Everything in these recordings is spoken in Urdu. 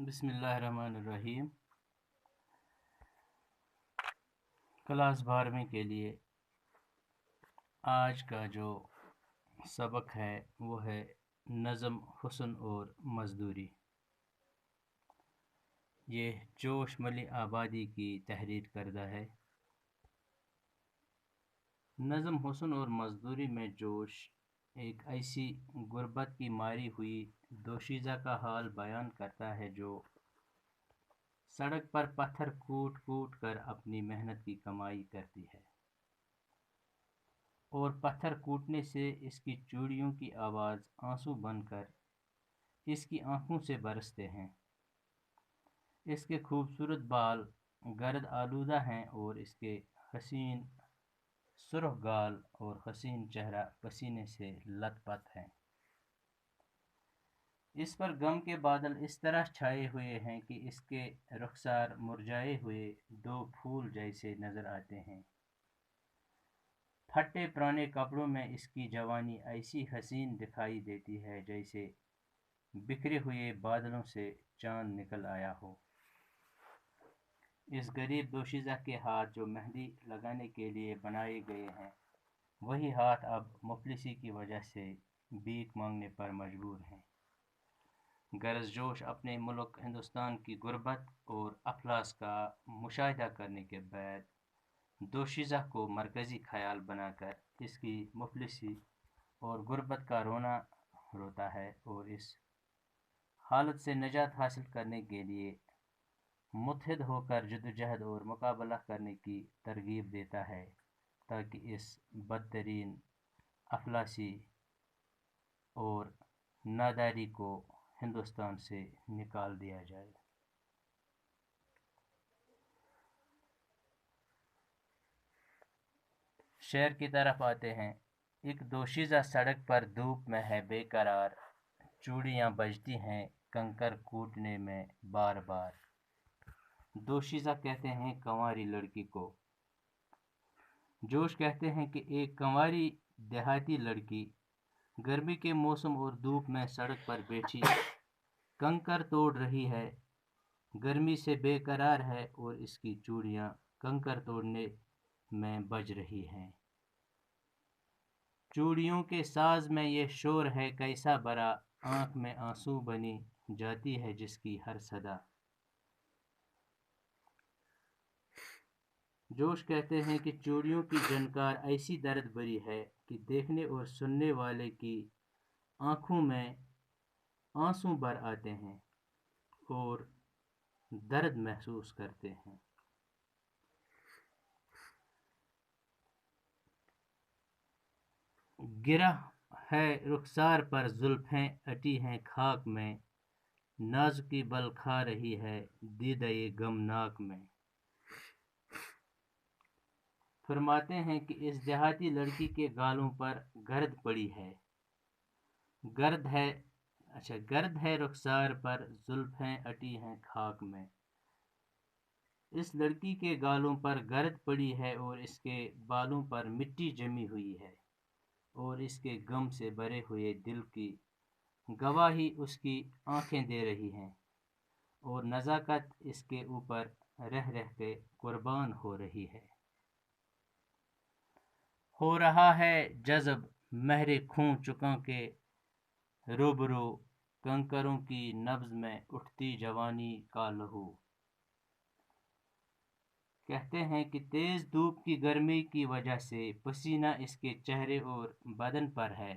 بسم اللہ الرحمن الرحیم۔ کلاس 12ویں کے لیے آج کا جو سبق ہے وہ ہے نظم، حسن اور مزدوری۔ یہ جوش ملی آبادی کی تحریر کردہ ہے۔ نظم، حسن اور مزدوری میں جوش ایک ایسی غربت کی ماری ہوئی دوشیزہ کا حال بیان کرتا ہے جو سڑک پر پتھر کوٹ کوٹ کر اپنی محنت کی کمائی کرتی ہے، اور پتھر کوٹنے سے اس کی چوڑیوں کی آواز آنسو بن کر اس کی آنکھوں سے برستے ہیں۔ اس کے خوبصورت بال گرد آلودہ ہیں اور اس کے حسین سرخ گال اور حسین چہرہ پسینے سے لت پت ہیں۔ اس پر غم کے بادل اس طرح چھائے ہوئے ہیں کہ اس کے رخسار مرجھائے ہوئے دو پھول جیسے نظر آتے ہیں۔ پھٹے پرانے کپڑوں میں اس کی جوانی ایسی حسین دکھائی دیتی ہے جیسے بکھرے ہوئے بادلوں سے چاند نکل آیا ہو۔ اس غریب دوشیزہ کے ہاتھ جو مہندی لگانے کے لیے بنائے گئے ہیں، وہی ہاتھ اب مفلسی کی وجہ سے بھیک مانگنے پر مجبور ہیں۔ غرض جوش اپنے ملک ہندوستان کی غربت اور افلاس کا مشاہدہ کرنے کے بعد دوشیزہ کو مرکزی خیال بنا کر اس کی مفلسی اور غربت کا رونا روتا ہے، اور اس حالت سے نجات حاصل کرنے کے لیے متحد ہو کر جدوجہد اور مقابلہ کرنے کی ترغیب دیتا ہے تاکہ اس بدترین افلاسی اور ناداری کو ہندوستان سے نکال دیا جائے۔ شعر کی طرف آتے ہیں۔ ایک دوشیزہ سڑک پر دھوپ میں ہے بے قرار، چوڑیاں بجتی ہیں کنکر کوٹنے میں بار بار۔ دوشیزہ کہتے ہیں کنواری لڑکی کو، جوش کہتے ہیں کہ ایک کنواری دیہاتی لڑکی گرمی کے موسم اور دھوپ میں سڑک پر بیٹھی کنکر توڑ رہی ہے، گرمی سے بے قرار ہے اور اس کی چوڑیاں کنکر توڑنے میں بج رہی ہیں۔ چوڑیوں کے ساز میں یہ شور ہے کیسا برا، آنکھ میں آنسو بنی جاتی ہے جس کی ہر صدا۔ جوش کہتے ہیں کہ چوڑیوں کی جھنکار ایسی درد بھری ہے کہ دیکھنے اور سننے والے کی آنکھوں میں آنسو بھر آتے ہیں اور درد محسوس کرتے ہیں۔ گرہ ہے رخسار پر زلفیں اٹی ہیں خاک میں، نازکی بل کھا رہی ہے دیدہ غمناک میں۔ فرماتے ہیں کہ اس دیہاتی لڑکی کے گالوں پر گرد پڑی ہے، گرد ہے رخسار پر زلفیں اٹی ہیں خاک میں۔ اس لڑکی کے گالوں پر گرد پڑی ہے اور اس کے بالوں پر مٹی جمی ہوئی ہے، اور اس کے غم سے بھرے ہوئے دل کی گواہی اس کی آنکھیں دے رہی ہیں، اور نزاکت اس کے اوپر رہ رہ کے قربان ہو رہی ہے۔ ہو رہا ہے جذب مہر خوں چکا کے روبرو، کنکروں کی نبض میں اٹھتی جوانی کا لہو۔ کہتے ہیں کہ تیز دھوپ کی گرمی کی وجہ سے پسینہ اس کے چہرے اور بدن پر ہے۔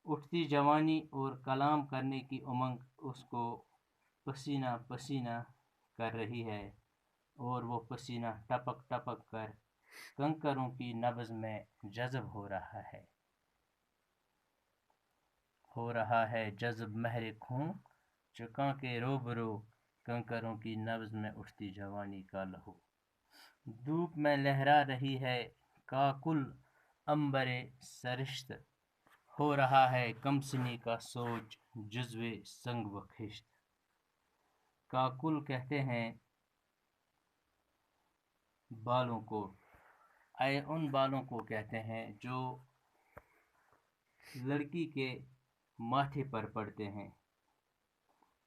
اٹھتی جوانی اور کلام کرنے کی امنگ اس کو پسینہ پسینہ کر رہی ہے، اور وہ پسینہ ٹپک ٹپک کر کنکروں کی نبض میں جذب ہو رہا ہے۔ ہو رہا ہے جذب مہر خوں چکا کے روبرو، کنکروں کی نبض میں اٹھتی جوانی کا لہو۔ دھوپ میں لہرا رہی ہے کاکل عنبر سرشت، ہو رہا ہے کمسنی کا سوج جزوِ سنگ و خشت۔ کاکل کہتے ہیں بالوں کو، ان بالوں کو کہتے ہیں جو لڑکی کے ماتھے پر پڑتے ہیں،